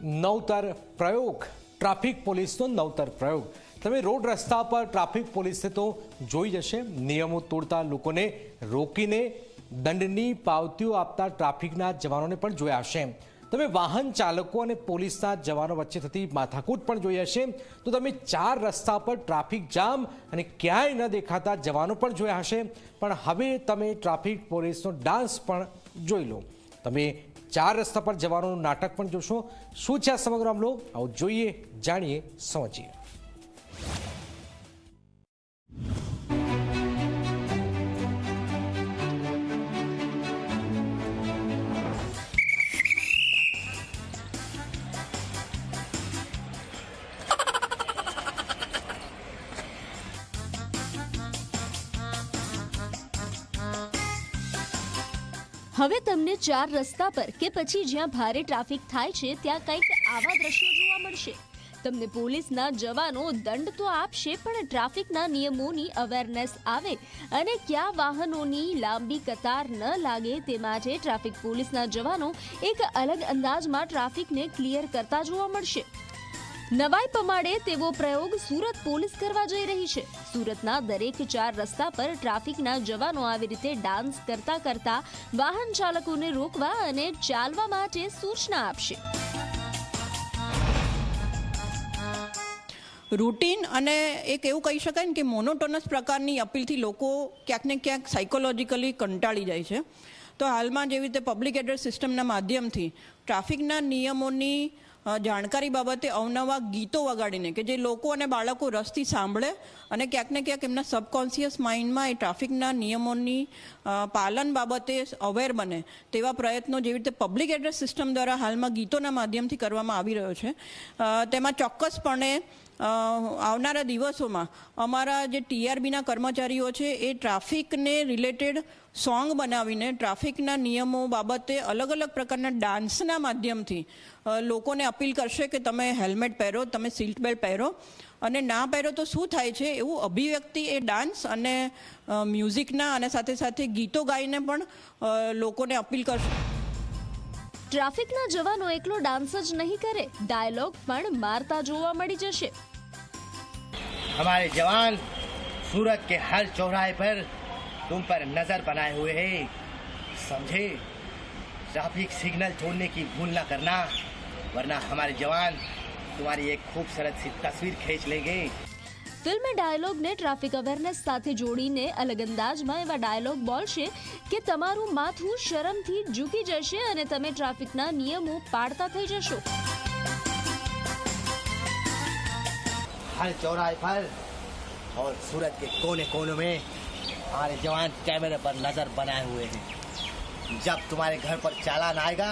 નવતર પ્રયોગ ટ્રાફિક પોલીસનો નવતર પ્રયોગ। તમે રોડ રસ્તા પર ટ્રાફિક પોલીસે તો જોઈ જશે, નિયમો તોડતા લોકોને રોકીને દંડની પાવતીઓ આપતા ટ્રાફિકના જવાનોને પણ જોયા હશે। તમે વાહન ચાલકો અને પોલીસના જવાનો વચ્ચે થતી માથાકૂટ પણ જોઈ હશે। તો તમે ચાર રસ્તા પર ટ્રાફિક જામ અને ક્યાંય ન દેખાતા જવાનો પણ જોયા હશે। પણ હવે તમે ટ્રાફિક પોલીસનો ડાન્સ પણ જોઈ લો। તમે ચાર રસ્તા પર જવાનોનું નાટક પણ જોશો। શું છે આ સમગ્ર મામલો, આવો જોઈએ, જાણીએ, સમજીએ। હવે તમને ચાર રસ્તા પર કે પછી જ્યાં ભારે ટ્રાફિક થાય છે ત્યાં કંઈક આવા દ્રશ્યો જોવા મળશે। તમને પોલીસના જવાનો દંડ તો આપશે, પણ ટ્રાફિકના નિયમોની અવેરનેસ આવે અને ક્યાં વાહનોની લાંબી કતાર ન લાગે તે માટે ટ્રાફિક પોલીસના જવાનો એક અલગ અંદાજમાં ટ્રાફિકને ક્લિયર કરતા જોવા મળશે। નવાઈ પમાડે તેવો પ્રયોગ સુરત પોલીસ કરવા જઈ રહી છે। સુરતના દરેક ચાર રસ્તા પર ટ્રાફિકના જવાનો આવી રીતે ડાન્સ કરતા કરતા વાહન ચાલકોને રોકવા અને ચાલવા માટે સૂચના આપશે। રૂટીન અને એક એવું કહી શકાય ને કે મોનોટોનસ પ્રકારની અપીલથી લોકો ક્યાંક ને ક્યાંક સાયકોલોજીકલી કંટાળી જાય છે। તો હાલમાં જેવી રીતે પબ્લિક એડ્રેસ સિસ્ટમના માધ્યમથી ટ્રાફિકના નિયમોની જાણકારી બાબતે અવનવા ગીતો વગાડીને કે જે લોકો અને બાળકો રસથી સાંભળે અને ક્યાંક ને ક્યાંક એમના સબકોન્શિયસ માઇન્ડમાં એ ટ્રાફિકના નિયમોની પાલન બાબતે અવેર બને તેવા પ્રયત્નો જેવી રીતે પબ્લિક એડ્રેસ સિસ્ટમ દ્વારા હાલમાં ગીતોના માધ્યમથી કરવામાં આવી રહ્યો છે। તેમાં ચોક્કસપણે આવનારા દિવસોમાં અમારા જે ટીઆરબીના કર્મચારીઓ છે એ ટ્રાફિકને રિલેટેડ સોંગ બનાવીને ટ્રાફિકના નિયમો બાબતે અલગ અલગ પ્રકારના ડાન્સના માધ્યમથી લોકોને અપીલ કરશે કે તમે હેલ્મેટ પહેરો, તમે સીટ બેલ્ટ પહેરો, અને ના પહેરો તો શું થાય છે એવું અભિવ્યક્તિ એ ડાન્સ અને મ્યુઝિકના અને સાથે સાથે ગીતો ગાઈને પણ લોકોને અપીલ કરશે। ટ્રાફિકના જવાનો એકલો ડાન્સ જ નહીં કરે, ડાયલોગ પણ મારતા જોવા મળી જશે। हमारे जवान सूरत के हर चौराहे पर तुम पर नजर बनाए हुए हैं, समझे? ट्रैफिक सिग्नल छोड़ने की भूल ना करना, वरना हमारे जवान तुम्हारी एक खूबसूरत सी तस्वीर खींच लेंगे। ફિલ્મ ડાયલોગને ટ્રાફિક અવેરનેસ સાથે જોડીને અલગ અંદાજમાં એવા ડાયલોગ બોલશે કે તમારું માથું શરમથી ઝૂકી જશે અને તમે ટ્રાફિકના નિયમો પાળતા થઈ જશો। हर चौराहे पर और सूरत के कोने कोने में हमारे जवान कैमरे पर नजर बनाए हुए हैं। जब तुम्हारे घर पर चालान आएगा,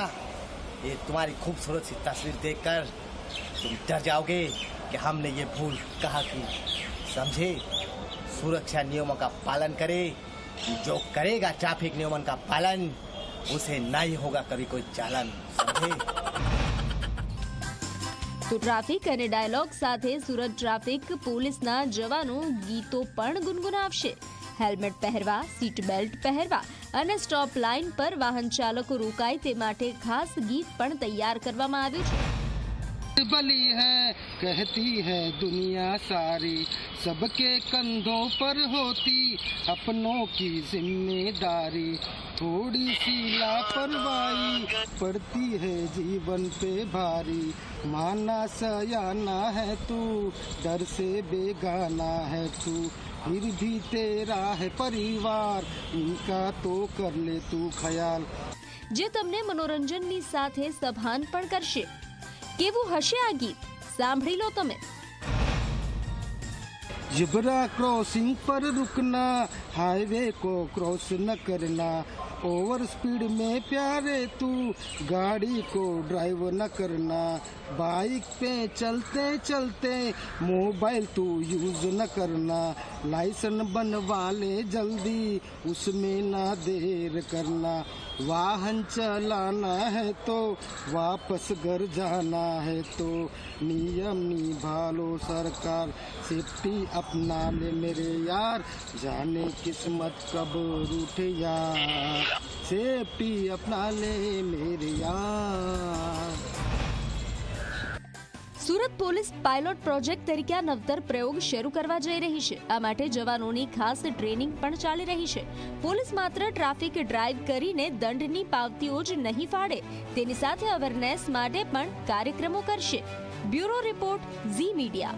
ये तुम्हारी खूबसूरत सी तस्वीर देखकर तुम डर जाओगे कि हमने ये भूल कहा की, समझे? सुरक्षा नियमों का पालन करे, जो करेगा ट्रैफिक नियमों का पालन उसे नहीं होगा कभी कोई चालान, समझे? તો ટ્રાફિક અને ડાયલોગ સાથે સુરત ટ્રાફિક પોલીસના જવાનો ગીતો પણ ગુનગુનાવશે। હેલ્મેટ પહેરવા, સીટ બેલ્ટ પહેરવા અને સ્ટોપ લાઇન પર વાહન ચાલકો રોકાય તે માટે ખાસ ગીત પણ તૈયાર કરવામાં આવ્યું છે। बली है कहती है दुनिया सारी, सबके कंधों पर होती अपनों की जिम्मेदारी, थोड़ी सी लापरवाही पड़ती है जीवन पे भारी, माना सयाना है तू, डर से बेगाना है तू, फिर भी तेरा है परिवार, इनका तो कर ले तू ख्याल। જે તમને મનોરંજનની સાથે સભાન પણ કરશે। કેવું હશે આ ગીત, સાંભળી લો તમે। जिब्रा क्रॉसिंग पर रुकना, हाईवे को क्रॉस न करना, ओवर स्पीड में प्यारे तू गाड़ी को ड्राइव न करना, बाइक पे चलते चलते मोबाइल तू यूज न करना, लाइसेंस बनवा ले जल्दी उसमें ना देर करना, वाहन चलाना है तो वापस घर जाना है तो नियम निभा लो सरकार, सेफ्टी अपना ले मेरे यार, जाने किस्मत कब रूठे यार, सेफ्टी अपना ले मेरे यार। સુરત પોલીસ પાયલોટ પ્રોજેક્ટ તરીકે આ નવતર પ્રયોગ શરૂ કરવા જઈ રહી છે. આ માટે જવાનોની ખાસ ટ્રેનિંગ પણ ચાલી રહી છે. પોલીસ માત્ર ટ્રાફિક ડ્રાઈવ કરીને દંડની પાવતીઓ જ નહીં ફાડે, તેની સાથે અવેરનેસ માટે પણ કાર્યક્રમો કરશે. Bureau report, Zee media.